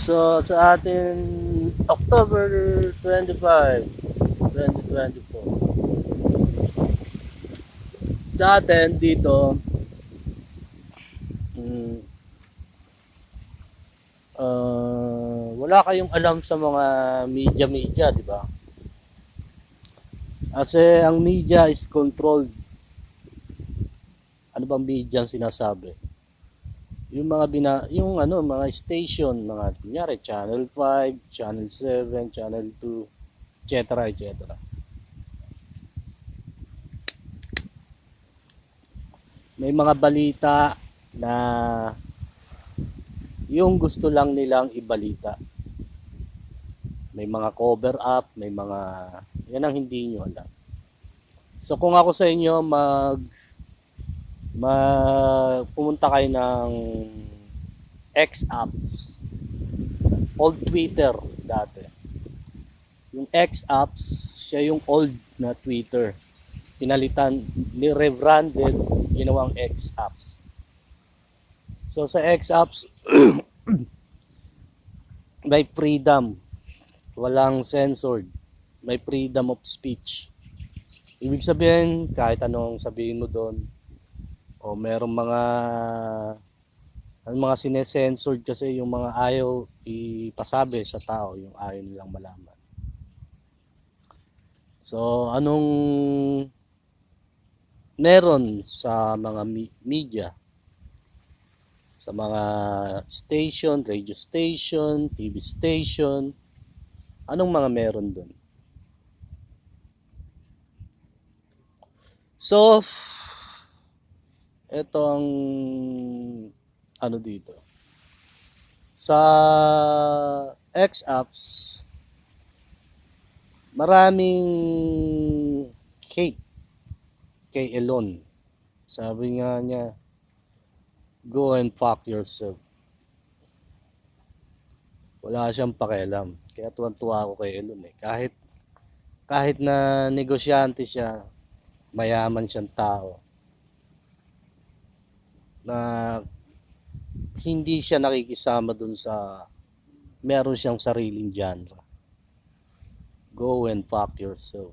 So sa atin October 25, 2024. Sa atin dito mm, wala kayong alam sa mga media, di ba? Kasi ang media is controlled. Ano bang media ang sinasabi? Yung mga station, mga kunyari Channel 5, Channel 7, Channel 2, etc. etc. May mga balita na yung gusto lang nilang ibalita. May mga cover up, may mga yan ang hindi nyo alam. So kung ako sa inyo pumunta kayo ng X apps, old Twitter dati. Yung X apps, siya yung old na Twitter. Pinalitan, ni-rebranded, ginawang X apps. So sa X apps, may freedom. Walang censored. May freedom of speech. Ibig sabihin, kahit anong sabihin mo doon, o merong mga sinesensored kasi yung mga ayaw ipasabi sa tao, yung ayaw nilang malaman. So, anong meron sa mga media, sa mga station, radio station, TV station, anong mga meron doon? So, ito ang ano dito. Sa X apps, maraming hate kay Elon. Sabi nga niya, go and fuck yourself. Wala siyang pakialam. Kaya tuwan-tuwa ako kay Elon eh. Kahit na negosyante siya, mayaman siyang tao, na hindi siya nakikisama dun sa meron siyang sariling genre. Go and fuck yourself.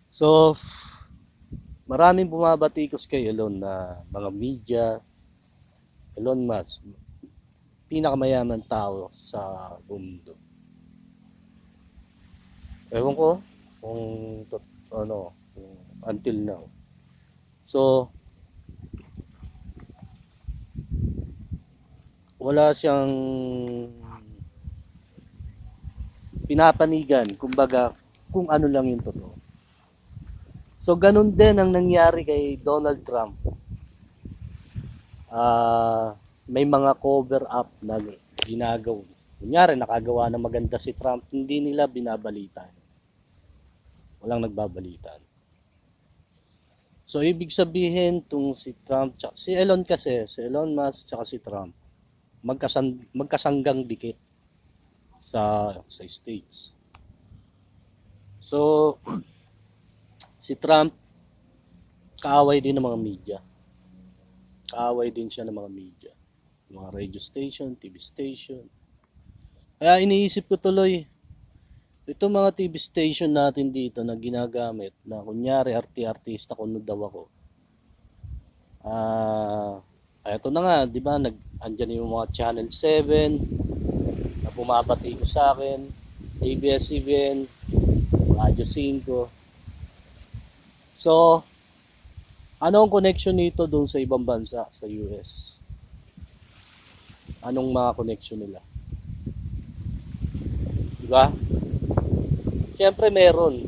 So, maraming bumabatikos kay Elon na mga media. Elon Musk, pinakamayaman tao sa mundo. Ewan ko kung until now. So, wala siyang pinapanigan, kumbaga, kung ano lang yung totoo. So, ganun din ang nangyari kay Donald Trump. May mga cover up na ginagawa. Kunyari, nakagawa na maganda si Trump, hindi nila binabalitan. Walang nagbabalitan. So, ibig sabihin, si Trump, si Elon Musk, tsaka si Trump, magkasanggang dikit sa States. So, si Trump, kaaway din ng mga media. Kaaway din siya ng mga media. Mga radio station, TV station. Kaya iniisip ko tuloy, ito mga TV station natin dito na ginagamit, na kunyari artista kung daw ako. Ito na nga, di ba, andyan yung mga Channel 7 na bumabati ko sa akin, ABS-CBN, Radio 5. So, ano ang connection nito doon sa ibang bansa, sa US? Anong mga connection nila? Diba? Siyempre meron.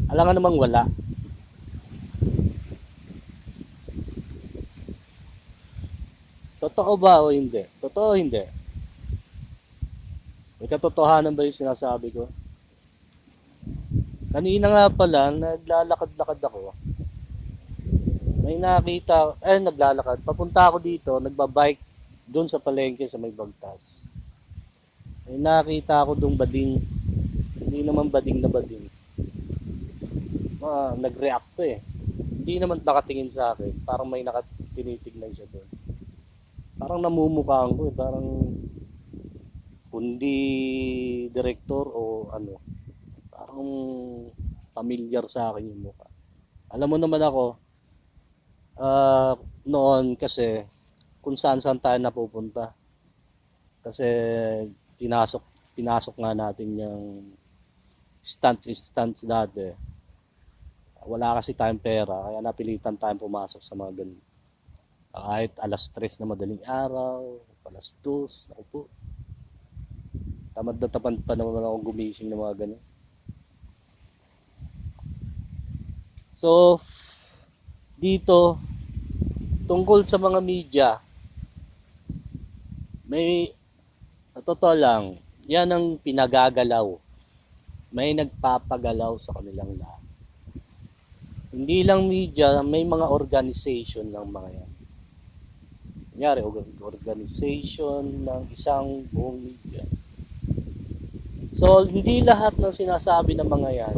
Alangan namang wala. Totoo ba o hindi? Totoo o hindi? May katotohanan ba yung sinasabi ko? Kanina nga pala, naglalakad-lakad ako. May nakita, naglalakad. Papunta ako dito, nagbabike doon sa palengke sa may Bagtas. May nakita ako doong bading. Hindi naman bading na bading. Nag-react to eh. hindi naman nakatingin sa akin. Parang may nakatinitignan siya doon. Parang namumukhaan ko eh. Parang kundi director o ano. Parang familiar sa akin yung mukha. Alam mo naman ako, noon kasi kung saan tayo napupunta. Kasi pinasok nga natin yung stunts dati. Wala kasi tayong pera, kaya napilitan tayong pumasok sa mga ganun. Kahit alas 3 na madaling araw, alas 2, ako po. Tamad na tamad pa naman ako gumising ng mga ganun. So, dito, tungkol sa mga media, may, totoo lang, yan ang pinagagalaw. May nagpapagalaw sa kanilang lahat. Hindi lang media, may mga organization ng mga yan. Kunyari, organization ng isang buong media. So, hindi lahat ng sinasabi ng mga yan,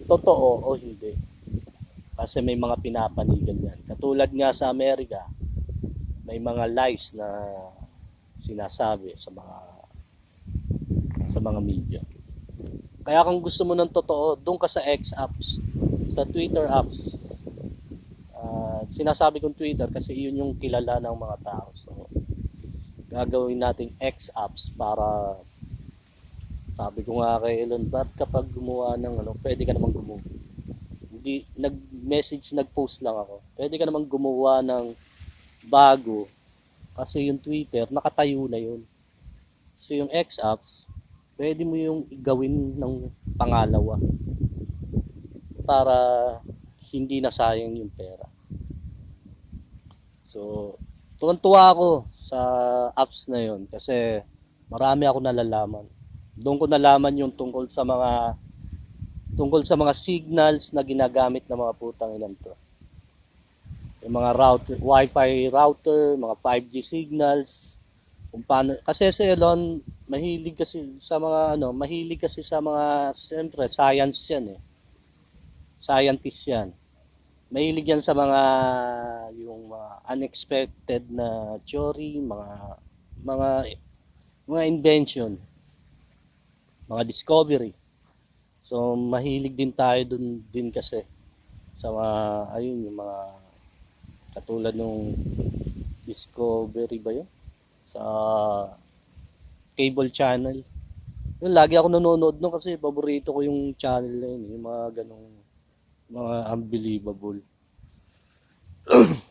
totoo o hindi. Kasi may mga pinapanigan yan. Katulad nga sa Amerika, may mga lies na sinasabi sa mga media. Kaya kung gusto mo ng totoo, doon ka sa X apps, sa Twitter apps. Sinasabi kong Twitter kasi yun yung kilala ng mga tao. So, gagawin nating X apps para, sabi ko nga kay Elon, ba't kapag gumawa ng pwede ka namang gumawa. Hindi, nag-post lang ako. Pwede ka namang gumawa ng bago kasi yung Twitter, nakatayo na yun. So yung X apps, pwede mo yung gawin ng pangalawa para hindi na sayang yung pera. So, tuwan-tuwa ako sa apps na yun kasi marami ako nalalaman. Doon ko nalaman yung tungkol sa mga signals na ginagamit ng mga putang ilan to. Yung mga Wi-Fi router, mga 5G signals, kung paano, kasi si Elon mahilig kasi sa mga siyempre science yan eh. Scientist yan. Mahilig yan sa yung mga unexpected na theory, mga invention, mga discovery. So mahilig din tayo dun din kasi sa yung mga katulad nung discovery ba yun? Sa cable channel. Yun, lagi ako nanonood nun kasi paborito ko yung channel na yun, yung mga ganong mga unbelievable.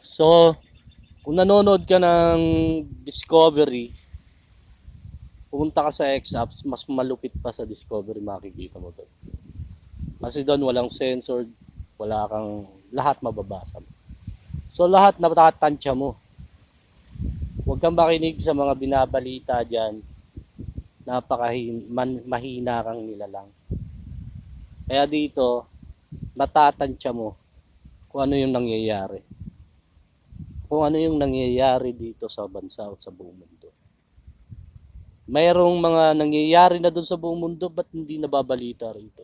So, kung nanonood ka ng Discovery, pumunta ka sa X-Apps, mas malupit pa sa Discovery makikita mo doon. Kasi doon walang censored, lahat mababasa mo. So, lahat natatansya mo. Huwag kang makinig sa mga binabalita dyan, mahina kang nilalang. Kaya dito, natatansya mo kung ano yung nangyayari. Kung ano yung nangyayari dito sa bansa o sa buong mundo. Mayroong mga nangyayari na doon sa buong mundo, ba't hindi nababalita rito?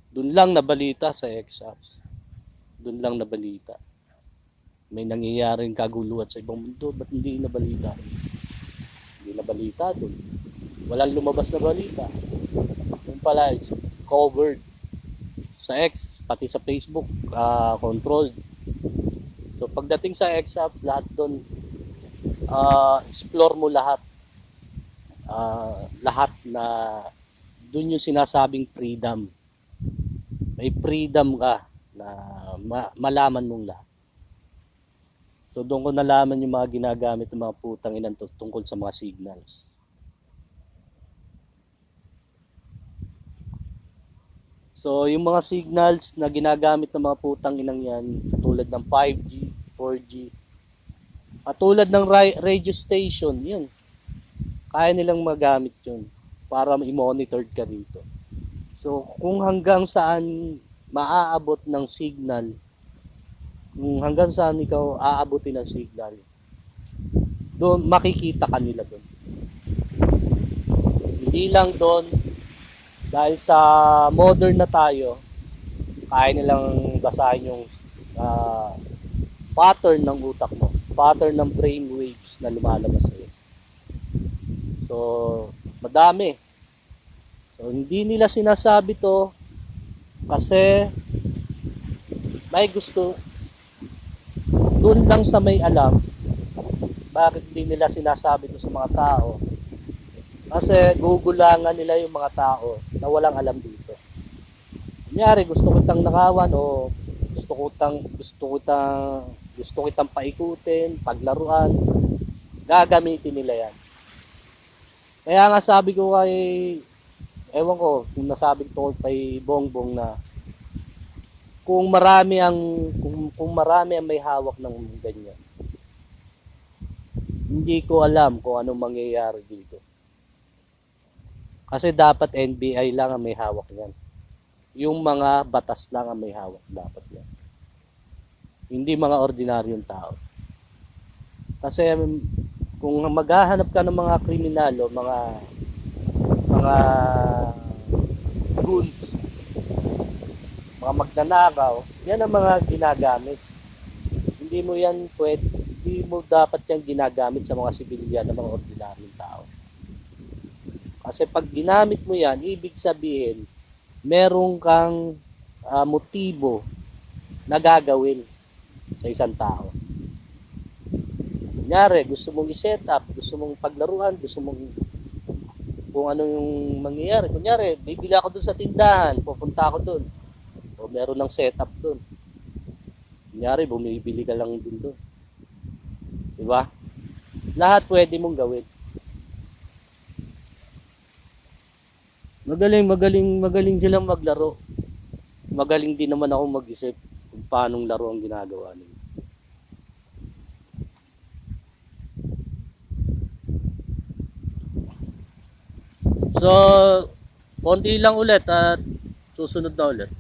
Doon lang nabalita sa X-Apps. Doon lang nabalita. May nangyayaring kaguluhan sa ibang mundo, ba't hindi nabalita? Hindi nabalita doon. Walang lumabas na balita. Yung pala, it's covered sa X, pati sa Facebook, controlled. So pagdating sa X-Apps, lahat doon, explore mo lahat. Lahat na doon yung sinasabing freedom. May freedom ka na malaman mong lahat. So doon ko nalaman yung mga ginagamit ng mga putang inan tungkol sa mga signals. So, yung mga signals na ginagamit ng mga putang inang yan, katulad ng 5G, 4G, katulad ng radio station, yun. Kaya nilang magamit yun para i-monitor ka rito. So, kung hanggang saan maaabot ng signal, kung hanggang saan ikaw aabutin ng signal, doon makikita ka nila doon. Hindi lang doon, dahil sa modern na tayo, Kaya nilang basahin yung ah, pattern ng utak mo, pattern ng brain waves na lumalabas sa'yo. So, madami. So, hindi nila sinasabi to kasi may gusto, doon lang sa may alam. Bakit hindi nila sinasabi to sa mga tao? Kasi gugulangan nila yung mga tao na walang alam dito. Kunyari, gusto kitang nakawan o gusto kitang paikutin, paglaruan, gagamitin nila yan. Kaya nga sabi ko kay, ewan ko, kung nasabi ko kay Bongbong na kung marami ang may hawak ng ganyan, hindi ko alam kung anong mangyayari dito. Kasi dapat NBI lang ang may hawak niyan. Yung mga batas lang ang may hawak dapat yan. Hindi mga ordinaryong tao. Kasi kung maghahanap ka ng mga kriminal o mga goons, mga magnanakaw, yan ang mga ginagamit. Hindi mo dapat yan ginagamit sa mga sibilyan ng mga ordinaryong tao. Kasi pag ginamit mo yan, ibig sabihin, meron kang motibo na gagawin sa isang tao. Kunyari, gusto mong i-set up, gusto mong paglaruan, gusto mong kung ano yung mangyayari. Kunyari, bibili ako dun sa tindahan, pupunta ako dun. O meron ng setup dun. Kunyari, bumibili ka lang dun. Diba? Lahat pwede mong gawin. Magaling silang maglaro. Magaling din naman ako mag-isip kung paanong laro ang ginagawa nila. So, konti lang ulit at susunod na ulit.